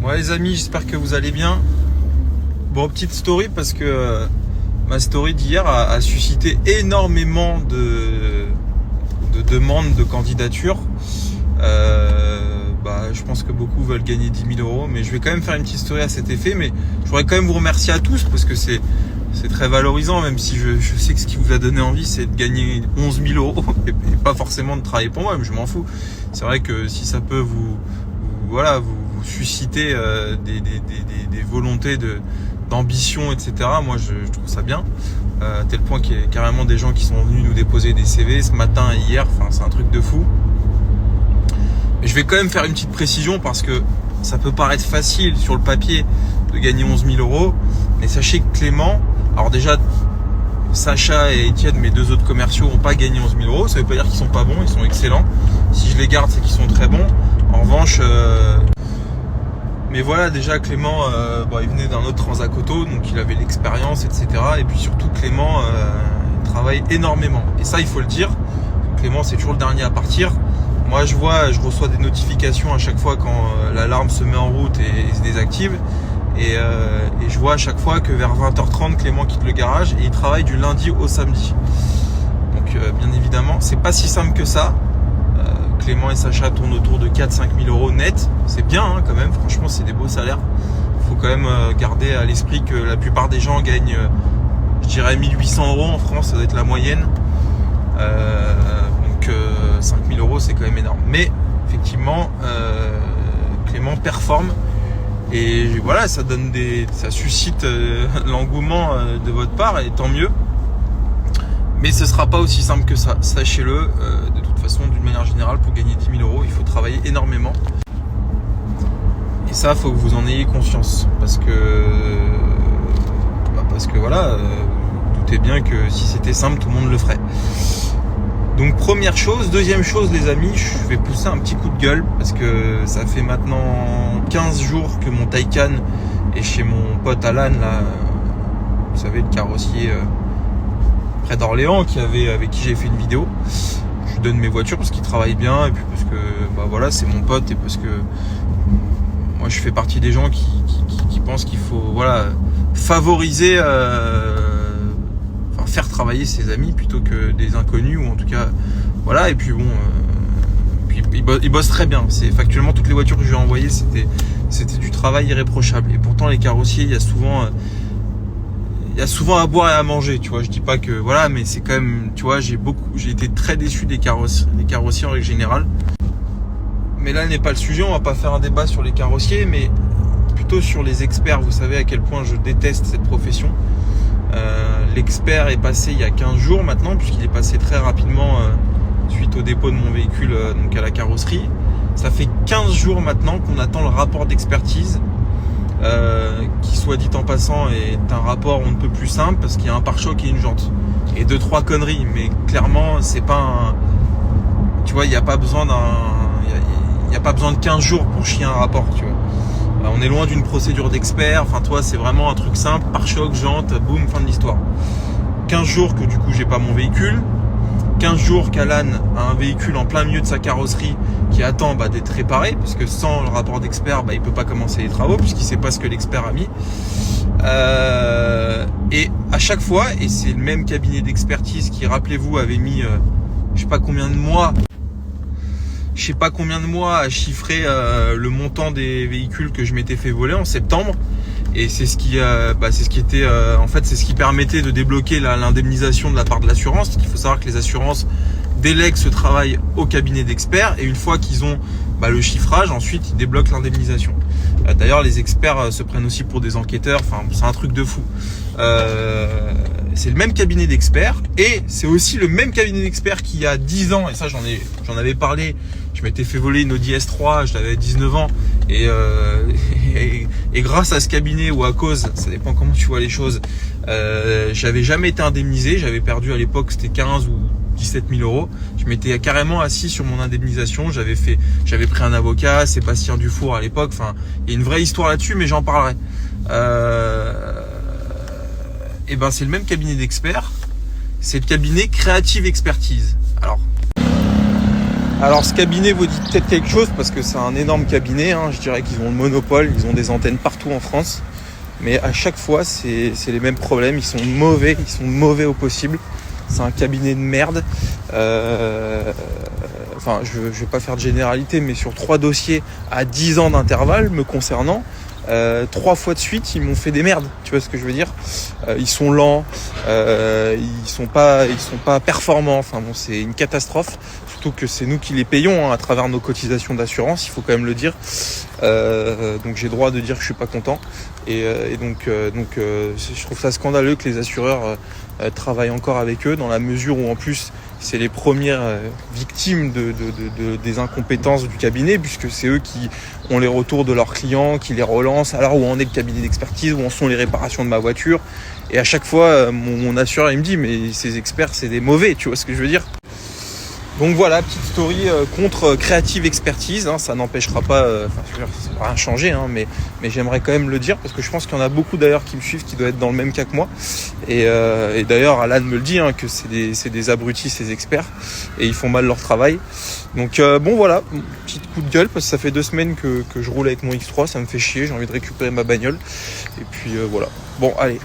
Ouais les amis, j'espère que vous allez bien. Bon, petite story parce que ma story d'hier a suscité énormément de demandes de candidature. Je pense que beaucoup veulent gagner 10 000 euros, mais je vais quand même faire une petite story à cet effet. Mais je voudrais quand même vous remercier à tous parce que c'est très valorisant, même si je sais que ce qui vous a donné envie, c'est de gagner 11 000 euros et pas forcément de travailler pour moi, mais je m'en fous. C'est vrai que si ça peut vous susciter des volontés d'ambition, etc. Moi, je trouve ça bien. À tel point qu'il y a carrément des gens qui sont venus nous déposer des CV ce matin et hier. Enfin, c'est un truc de fou. Mais je vais quand même faire une petite précision parce que ça peut paraître facile sur le papier de gagner 11 000 euros. Mais sachez que Clément, alors déjà, Sacha et Étienne, mes deux autres commerciaux, n'ont pas gagné 11 000 euros. Ça veut pas dire qu'ils sont pas bons, ils sont excellents. Si je les garde, c'est qu'ils sont très bons. En revanche, mais voilà, déjà Clément, il venait d'un autre Transacoto, donc il avait l'expérience, etc. Et puis surtout Clément travaille énormément. Et ça, il faut le dire. Clément, c'est toujours le dernier à partir. Moi, je reçois des notifications à chaque fois quand l'alarme se met en route et se désactive. Et je vois à chaque fois que vers 20h30, Clément quitte le garage et il travaille du lundi au samedi. Donc, bien évidemment, c'est pas si simple que ça. Clément et Sacha tournent autour de 4-5 000 euros net. C'est bien quand même, franchement c'est des beaux salaires. Il faut quand même garder à l'esprit que la plupart des gens gagnent, je dirais 1 800 euros en France, ça doit être la moyenne. Donc 5 000 euros c'est quand même énorme. Mais effectivement, Clément performe. Et voilà, ça suscite l'engouement de votre part et tant mieux. Mais ce sera pas aussi simple que ça, sachez-le. De toute façon, d'une manière générale, pour gagner 10 000 euros, il faut travailler énormément. Et ça, il faut que vous en ayez conscience. Parce que voilà, vous doutez bien que si c'était simple, tout le monde le ferait. Donc première chose. Deuxième chose, les amis, je vais pousser un petit coup de gueule. Parce que ça fait maintenant 15 jours que mon Taycan est chez mon pote Alan, là, vous savez, le carrossier près d'Orléans, avec qui j'ai fait une vidéo. Je lui donne mes voitures parce qu'il travaille bien et puis parce que voilà, c'est mon pote et parce que moi je fais partie des gens qui pensent qu'il faut favoriser, faire travailler ses amis plutôt que des inconnus, ou en tout cas voilà. Et puis bon, il bosse très bien. C'est factuellement toutes les voitures que je lui ai envoyées, c'était du travail irréprochable. Et pourtant les carrossiers, il y a souvent à boire et à manger, tu vois. Je dis pas que voilà, mais c'est quand même, tu vois, j'ai été très déçu des carrossiers en règle générale. Mais là n'est pas le sujet, on va pas faire un débat sur les carrossiers, mais plutôt sur les experts. Vous savez à quel point je déteste cette profession. L'expert est passé il y a 15 jours maintenant, puisqu'il est passé très rapidement suite au dépôt de mon véhicule donc à la carrosserie. Ça fait 15 jours maintenant qu'on attend le rapport d'expertise. Qui, soit dit en passant, est un rapport on ne peut plus simple parce qu'il y a un pare-choc et une jante et 2-3 conneries, mais clairement c'est pas tu vois, il n'y a pas besoin de 15 jours pour chier un rapport, tu vois. On est loin d'une procédure d'expert. Enfin, toi, c'est vraiment un truc simple, pare-choc, jante, boum, fin de l'histoire. 15 jours que du coup j'ai pas mon véhicule, 15 jours qu'Alan a un véhicule en plein milieu de sa carrosserie qui attend d'être réparé, parce que sans le rapport d'expert, il peut pas commencer les travaux puisqu'il sait pas ce que l'expert a mis. Et à chaque fois, et c'est le même cabinet d'expertise qui, rappelez-vous, avait mis je sais pas combien de mois à chiffrer le montant des véhicules que je m'étais fait voler en septembre. Et c'est ce qui était en fait, c'est ce qui permettait de débloquer l'indemnisation de la part de l'assurance. Parce qu'il faut savoir que les assurances délèguent ce travail au cabinet d'experts, et une fois qu'ils ont le chiffrage, ensuite ils débloquent l'indemnisation. D'ailleurs, les experts se prennent aussi pour des enquêteurs. Enfin, c'est un truc de fou. C'est le même cabinet d'experts, et c'est aussi le même cabinet d'experts qui, il y a 10 ans, et ça j'en avais parlé, je m'étais fait voler une Audi S3, j'avais 19 ans, et grâce à ce cabinet, ou à cause, ça dépend comment tu vois les choses, j'avais jamais été indemnisé. J'avais perdu à l'époque, c'était 15 ou 17 000 euros. Je m'étais carrément assis sur mon indemnisation. J'avais pris un avocat, Sébastien Dufour à l'époque. Enfin, il y a une vraie histoire là-dessus, mais j'en parlerai. C'est le même cabinet d'experts. C'est le cabinet Creative Expertise. Alors, Alors ce cabinet vous dit peut-être quelque chose parce que c'est un énorme cabinet, hein. Je dirais qu'ils ont le monopole, ils ont des antennes partout en France. Mais à chaque fois, c'est les mêmes problèmes, ils sont mauvais au possible. C'est un cabinet de merde. Enfin, je vais pas faire de généralité, mais sur 3 dossiers à 10 ans d'intervalle me concernant, 3 fois de suite, ils m'ont fait des merdes. Tu vois ce que je veux dire ? Ils sont lents, ils sont pas performants. Enfin bon, c'est une catastrophe. Surtout que c'est nous qui les payons, hein, à travers nos cotisations d'assurance. Il faut quand même le dire. Donc j'ai droit de dire que je suis pas content. Et donc je trouve ça scandaleux que les assureurs travaillent encore avec eux, dans la mesure où en plus c'est les premières victimes des incompétences du cabinet, puisque c'est eux qui ont les retours de leurs clients, qui les relancent. Alors où en est le cabinet d'expertise, où en sont les réparations de ma voiture. Et à chaque fois mon assureur il me dit mais ces experts c'est des mauvais, tu vois ce que je veux dire. Donc voilà, petite story contre Creative Expertise, hein, ça n'empêchera pas, ça va rien changer, hein, mais j'aimerais quand même le dire parce que je pense qu'il y en a beaucoup d'ailleurs qui me suivent qui doivent être dans le même cas que moi. Et d'ailleurs Alan me le dit, hein, que c'est des abrutis ces experts et ils font mal leur travail. Donc bon voilà, petit coup de gueule parce que ça fait 2 semaines que je roule avec mon X3, ça me fait chier, j'ai envie de récupérer ma bagnole. Et puis voilà, bon allez.